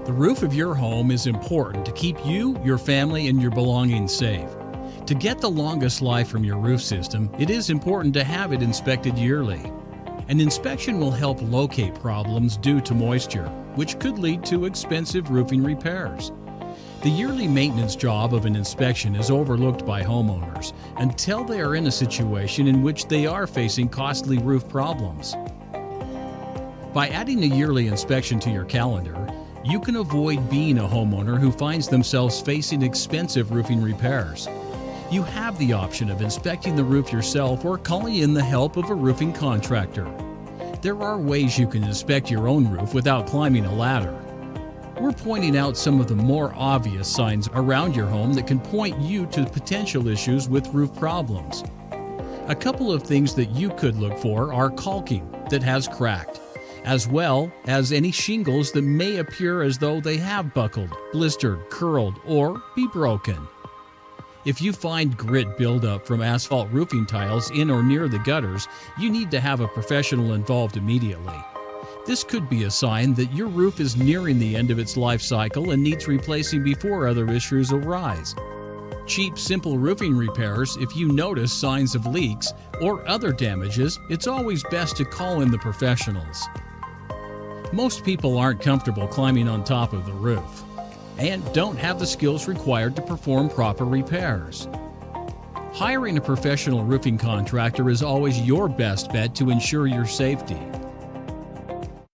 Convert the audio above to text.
The roof of your home is important to keep you, your family, and your belongings safe. To get the longest life from your roof system, it is important to have it inspected yearly. An inspection will help locate problems due to moisture, which could lead to expensive roofing repairs. The yearly maintenance job of an inspection is overlooked by homeowners until they are in a situation in which they are facing costly roof problems. By adding a yearly inspection to your calendar, you can avoid being a homeowner who finds themselves facing expensive roofing repairs. You have the option of inspecting the roof yourself or calling in the help of a roofing contractor. There are ways you can inspect your own roof without climbing a ladder. We're pointing out some of the more obvious signs around your home that can point you to potential issues with roof problems. A couple of things that you could look for are caulking that has cracked, as well as any shingles that may appear as though they have buckled, blistered, curled, or be broken. If you find grit buildup from asphalt roofing tiles in or near the gutters, you need to have a professional involved immediately. This could be a sign that your roof is nearing the end of its life cycle and needs replacing before other issues arise. Cheap, simple roofing repairs, if you notice signs of leaks or other damages, it's always best to call in the professionals. Most people aren't comfortable climbing on top of the roof and don't have the skills required to perform proper repairs. Hiring a professional roofing contractor is always your best bet to ensure your safety.